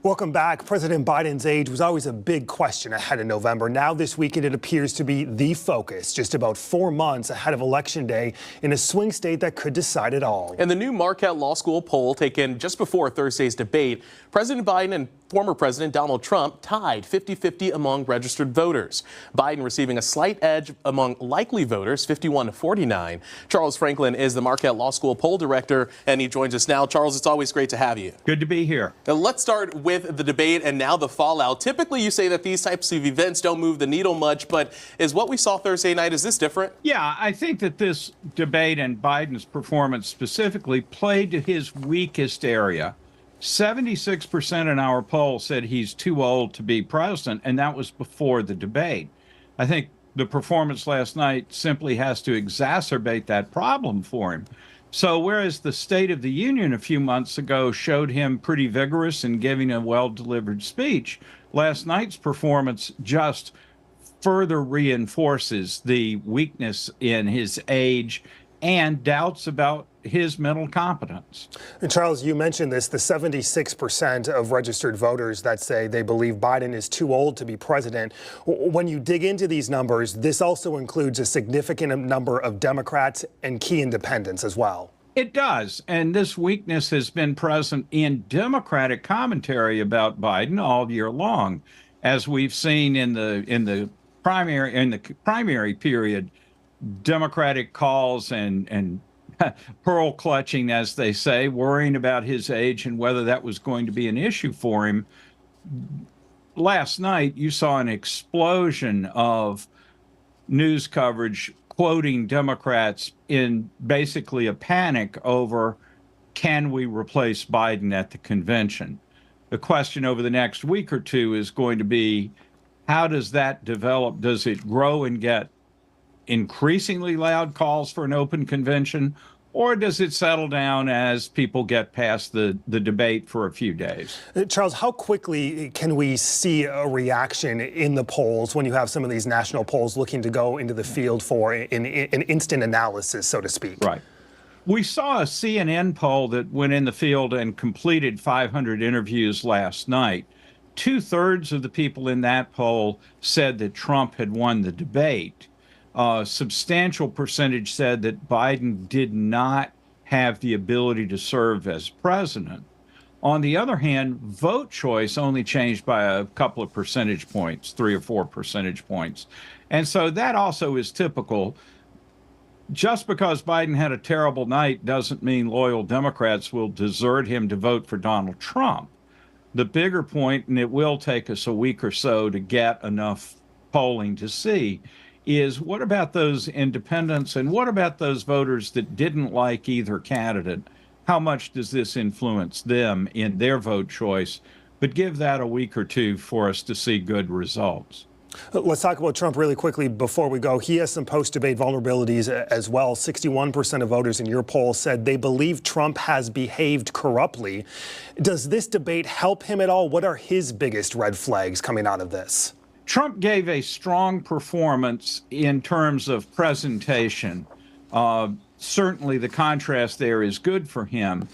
Welcome back. President Biden's age was always a big question ahead of November. Now this weekend it appears to be the focus, just about 4 months ahead of Election Day in a swing state that could decide it all. In the new Marquette Law School poll taken just before Thursday's debate, President Biden and former President Donald Trump tied 50-50 among registered voters. Biden receiving a slight edge among likely voters, 51-49. Charles Franklin is the Marquette Law School poll director, and he joins us now. Charles, it's always great to have you. Good to be here. Now, let's start with the debate and now the fallout. Typically, you say that these types of events don't move the needle much, but is what we saw Thursday night, is this different? Yeah, I think that this debate and Biden's performance specifically played to his weakest area. 76% in our poll said he's too old to be president, and that was before the debate. I think the performance last night simply has to exacerbate that problem for him. So whereas the State of the Union a few months ago showed him pretty vigorous in giving a well-delivered speech, last night's performance just further reinforces the weakness in his age and doubts about his mental competence. And Charles, you mentioned this, the 76% of registered voters that say they believe Biden is too old to be president. When you dig into these numbers, this also includes a significant number of Democrats and key independents as well. It does. And this weakness has been present in Democratic commentary about Biden all year long. As we've seen in the primary period, Democratic calls and pearl clutching, as they say, worrying about his age and whether that was going to be an issue for him. Last night, you saw an explosion of news coverage quoting Democrats in basically a panic over, can we replace Biden at the convention? The question over the next week or two is going to be, how does that develop? Does it grow and get increasingly loud calls for an open convention, or does it settle down as people get past the debate for a few days? Charles, how quickly can we see a reaction in the polls when you have some of these national polls looking to go into the field for an instant analysis, so to speak? Right. We saw a CNN poll that went in the field and completed 500 interviews last night. 2/3 of the people in that poll said that Trump had won the debate. A substantial percentage said that Biden did not have the ability to serve as president. On the other hand, vote choice only changed by a couple of percentage points, 3 or 4 percentage points. And so that also is typical. Just because Biden had a terrible night doesn't mean loyal Democrats will desert him to vote for Donald Trump. The bigger point, and it will take us a week or so to get enough polling to see, is what about those independents and what about those voters that didn't like either candidate? How much does this influence them in their vote choice? But give that a week or two for us to see good results. Let's talk about Trump really quickly before we go. He has some post-debate vulnerabilities as well. 61% of voters in your poll said they believe Trump has behaved corruptly. Does this debate help him at all? What are his biggest red flags coming out of this? Trump gave a strong performance in terms of presentation. Certainly the contrast there is good for him.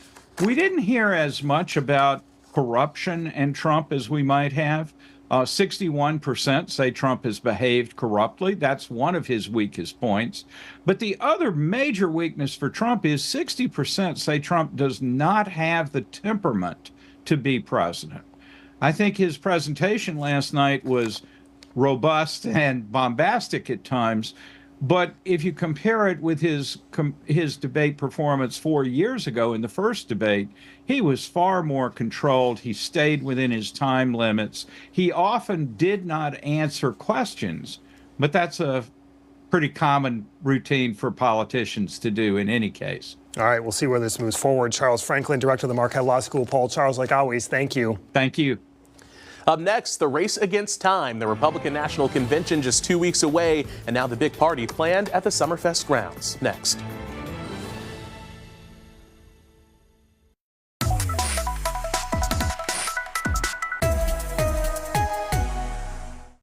We didn't hear as much about corruption and Trump as we might have. 61% say Trump has behaved corruptly. That's one of his weakest points. But the other major weakness for Trump is 60% say Trump does not have the temperament to be president. I think his presentation last night was robust and bombastic at times, but if you compare it with his debate performance 4 years ago in the first debate, he was far more controlled. He stayed within his time limits. He often did not answer questions, but that's a pretty common routine for politicians to do in any case. All right, we'll see where this moves forward. Charles Franklin, director of the Marquette Law School poll. Charles, like always, thank you. Thank you. Up next, the race against time. The Republican National Convention just 2 weeks away, and now the big party planned at the Summerfest grounds. Next.